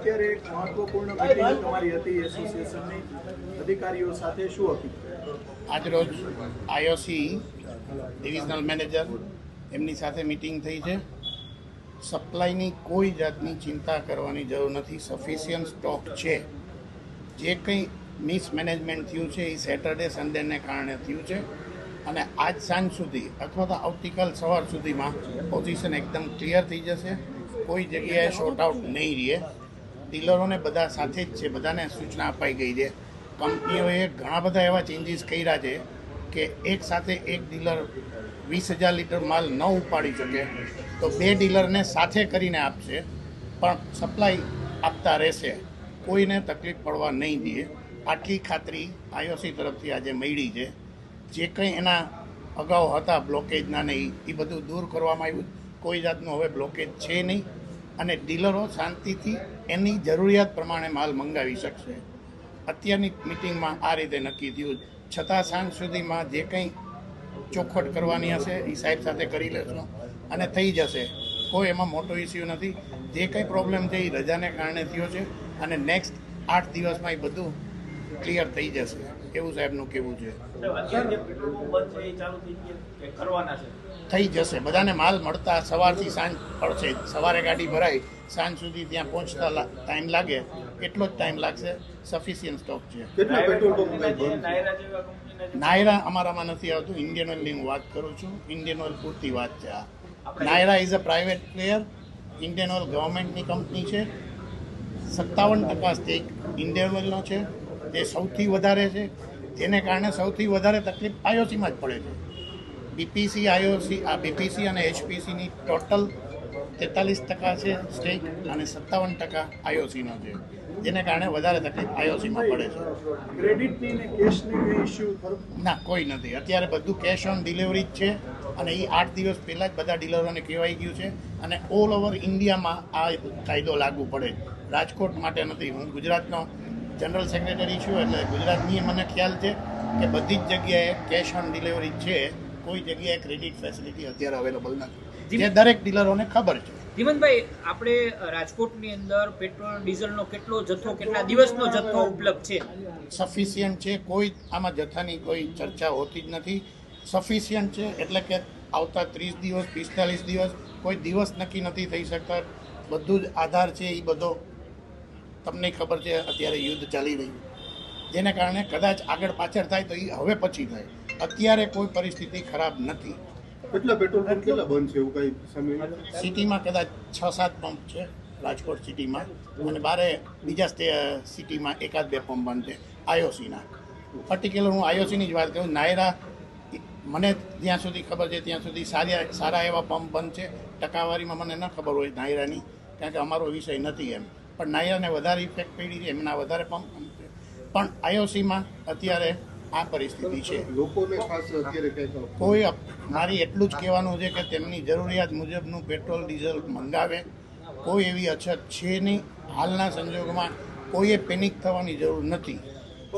અત્યારે એક મહત્વપૂર્ણ મીટિંગ તમારી હતી એસોસિએશનની અધિકારીઓ સાથે, શું હકીકત? આજરોજ આઈઓસી ડિવિઝનલ મેનેજર એમની સાથે મિટિંગ થઈ છે. સપ્લાયની કોઈ જાતની ચિંતા કરવાની જરૂર નથી. સફિશિયન્ટ સ્ટોક છે. જે કંઈ મિસમેનેજમેન્ટ થયું છે એ સેટરડે સન્ડેને કારણે થયું છે અને આજ સાંજ સુધી અથવા તો આવતીકાલ સવાર સુધીમાં પોઝિશન એકદમ ક્લિયર થઈ જશે. કોઈ જગ્યાએ શોર્ટ આઉટ નહીં રહે. ડીલરોને બધા સાથે જ છે, બધાને સૂચના અપાઈ ગઈ છે. કંપનીઓએ ઘણા બધા એવા ચેન્જીસ કર્યા છે કે એક સાથે એક ડીલર 20,000 લીટર માલ ન ઉપાડી શકે તો 2 ડીલરને સાથે કરીને આપશે, પણ સપ્લાય આપતા રહેશે. કોઈને તકલીફ પડવા નહીં દે. આટલી ખાતરી આઈઓસી તરફથી આજે મળી છે. જે કંઈ એના અગાઉ હતા બ્લોકેજના ને એ બધું દૂર કરવામાં આવ્યું. કોઈ જાતનું હવે બ્લોકેજ છે નહીં અને ડીલરો શાંતિથી એની જરૂરિયાત પ્રમાણે માલ મંગાવી શકશે. અત્યારની મિટિંગમાં આ રીતે નક્કી થયું. છતાં સાંજ સુધીમાં જે કંઈ ચોખવટ કરવાની હશે એ સાહેબ સાથે કરી લેશું અને થઈ જશે. કોઈ એમાં મોટો ઇસ્યુ નથી. જે કંઈ પ્રોબ્લેમ છે એ રજાને કારણે થયો છે અને નેક્સ્ટ 8 દિવસમાં એ બધું ક્લિયર થઈ જશે એવું સાહેબનું કહેવું છે. થઈ જશે. બધાને માલ મળતા સવારથી સાંજ પડશે. સવારે ગાડી ભરાય સાંજ સુધી ત્યાં પહોંચતા ટાઈમ લાગે એટલો જ ટાઈમ લાગશે. સફિશિયન્ટ સ્ટોક છે. નાયરા અમારામાં નથી આવતું. ઇન્ડિયન ઓઇલની હું વાત કરું છું. ઇન્ડિયન ઓઇલ પૂરતી વાત છે આ. Nayara is a private player. Indian Oil ગવર્મેન્ટની કંપની છે. 57% સ્ટેક ઇન્ડિયન ઓઇલનો છે. તે સૌથી વધારે છે. જેને કારણે સૌથી વધારે તકલીફ આઈઓસીમાં જ પડે છે. બીપીસી આઈઓસી આ બીપીસી અને એચપીસીની ટોટલ 43% છે સ્ટેક અને 57% આઈઓસીનો છે. જેને કારણે વધારે તકલીફ આઈઓસીમાં પડે છે. ક્રેડિટની ને કેશની કંઈ ઇસ્યુ ના, કોઈ નથી. અત્યારે બધું કેશ ઓન ડિલિવરી જ છે અને એ 8 દિવસ પહેલાં જ બધા ડીલરોને કહેવાઈ ગયું છે અને ઓલ ઓવર ઇન્ડિયામાં આ કાયદો લાગુ પડે. રાજકોટ માટે નથી. હું ગુજરાતનો જનરલ સેક્રેટરી છું એટલે ગુજરાતની મને ખ્યાલ છે કે બધી જ જગ્યાએ કેશ ઓન ડિલિવરી છે. કોઈ જગ્યાએ ક્રેડિટ ફેસિલિટી અત્યારે અવેલેબલ નથી, જે દરેક ડીલરોને ખબર છે. ધીમનભાઈ, આપણે રાજકોટની અંદર પેટ્રોલ ડીઝલનો કેટલો જથ્થો, કેટલા દિવસનો જથ્થો ઉપલબ્ધ છે? સફિશિયન્ટ છે. કોઈ આમાં જથ્થાની કોઈ ચર્ચા હોતી જ નથી. સફિશિયન્ટ છે એટલે કે આવતા 30 દિવસ 45 દિવસ કોઈ દિવસ નક્કી નથી થઈ શકતા. બધું જ આધાર છે એ બધો તમને ખબર છે. અત્યારે યુદ્ધ ચાલી રહ્યું જેને કારણે કદાચ આગળ પાછળ થાય તો એ હવે પછી થાય. અત્યારે કોઈ પરિસ્થિતિ ખરાબ નથી. કેટલા પેટ્રોલ પંપ કેટલા બંધ છે એવું કઈ સમય? સિટીમાં કદાચ 6-7 પંપ છે રાજકોટ સિટીમાં અને બારે બીજા સિટીમાં 1-2 પંપ બંધ છે આઈઓસીના. પર્ટિક્યુલર હું આઈઓસીની જ વાત કરું. નાયરા મને જ્યાં સુધી ખબર છે ત્યાં સુધી સારા એવા પંપ બંધ છે. ટકાવારીમાં મને ન ખબર હોય નાયરાની, કારણ કે અમારો વિષય નથી એમ. પણ નાયરાને વધારે ઇફેક્ટ પડી છે, એમના વધારે પંપ છે. પણ આઈઓસીમાં અત્યારે આ પરિસ્થિતિ છે. લોકોને ખાસ અત્યારે કોઈ મારી એટલું જ કહેવાનું છે કે તેમની જરૂરિયાત મુજબનું પેટ્રોલ ડીઝલ મંગાવે. કોઈ એવી અછત છે નહીં. હાલના સંજોગોમાં કોઈએ પેનિક થવાની જરૂર નથી.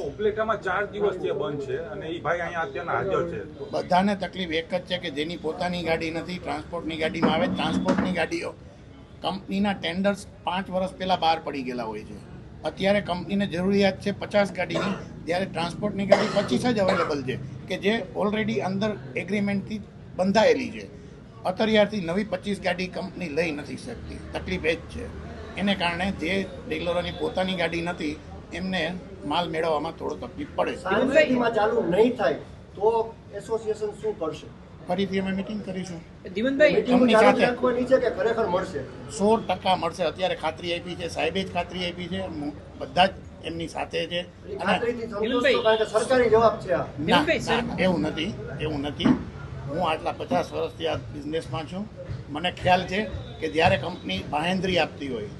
ઉપલેટામાં 4 દિવસથી બંધ છે અને એ ભાઈ અહીંયા અત્યારના હાજર છે. બધાને તકલીફ એક જ છે કે જેની પોતાની ગાડી નથી, ટ્રાન્સપોર્ટની ગાડીમાં આવે. ટ્રાન્સપોર્ટની ગાડીઓ કંપનીના ટેન્ડર્સ 5 વર્ષ પહેલાં બહાર પડી ગયેલા હોય છે. અત્યારે કંપનીને જરૂરિયાત છે 50 ગાડીની, જ્યારે ટ્રાન્સપોર્ટની ગાડી 25 જ અવેલેબલ છે કે જે ઓલરેડી અંદર એગ્રીમેન્ટથી બંધાયેલી છે. અત્યારથી નવી 25 ગાડી કંપની લઈ નથી શકતી. તકલીફ એ જ છે. એને કારણે જે ડીલરોની પોતાની ગાડી નથી એમને માલ મેળવવામાં થોડો તકલીફ પડે છે. ચાલુ નહીં થાય તો એસોસિએશન શું કરશે? ફરીથી અમે મિટિંગ કરીશું. ધીમનભાઈ, કંપની સાથે રાખવાની છે કે ખરેખર મળશે? 100% મળશે. અત્યારે ખાતરી આપી છે, સાહેબે જ ખાતરી આપી છે. બધા જ એમની સાથે છે. સરકારી જવાબ છે. ના, એવું નથી. હું આટલા 50 વર્ષથી આ બિઝનેસમાં છું. મને ખ્યાલ છે કે જ્યારે કંપની બાંહેધરી આપતી હોય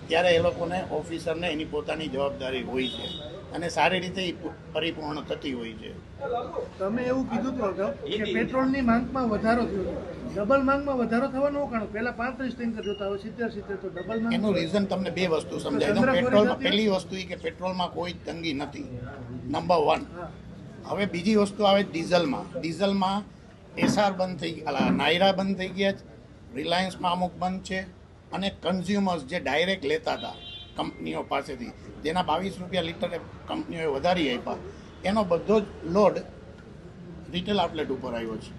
ત્યારે એ લોકોને ઓફિસરને એની પોતાની જવાબદારી હોય છે અને સારી રીતે પરિપૂર્ણ થતી હોય છે. તમે એવું કીધું હતું અગાઉ કે પેટ્રોલની માંગમાં વધારો થયો. ડબલ માંગમાં વધારો થવાનું કારણ પહેલા 35 ટેન્કર જોતા હવે 70 તો ડબલ માંગ. એનું રીઝન તમને 2 વસ્તુ સમજાય દઉં. પેટ્રોલમાં પહેલી વસ્તુ એ કે પેટ્રોલમાં કોઈ તંગી નથી, નંબર 1. હવે બીજી વસ્તુ આવે ડીઝલમાં. ડીઝલમાં એસઆર બંધ થઈ ગયા, નાયરા બંધ થઈ ગયા છે, રિલાયન્સમાં અમુક બંધ છે અને કન્ઝ્યુમર્સ જે ડાયરેક્ટ લેતા હતા કંપનીઓ પાસેથી, જેના 22 રૂપિયા લીટરે કંપનીઓએ વધારી આપ્યા, એનો બધો જ લોડ રિટેલ આઉટલેટ ઉપર આવ્યો છે.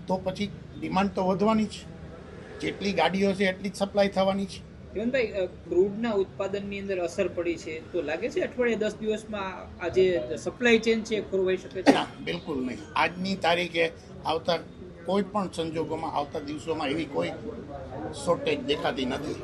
તો પછી ડિમાન્ડ તો વધવાની જ, જેટલી ગાડીઓ છે એટલી જ સપ્લાય થવાની છે. હેમંતભાઈ, ક્રૂડના ઉત્પાદનની અંદર અસર પડી છે, તો લાગે છે અઠવાડિયે 10 દિવસમાં આ જે સપ્લાય ચેન છે એ ખોરવાઈ શકે છે? ના, બિલકુલ નહીં. આજની તારીખે આવતા કોઈ પણ સંજોગોમાં આવતા દિવસોમાં એવી કોઈ શોર્ટેજ દેખાતી નથી.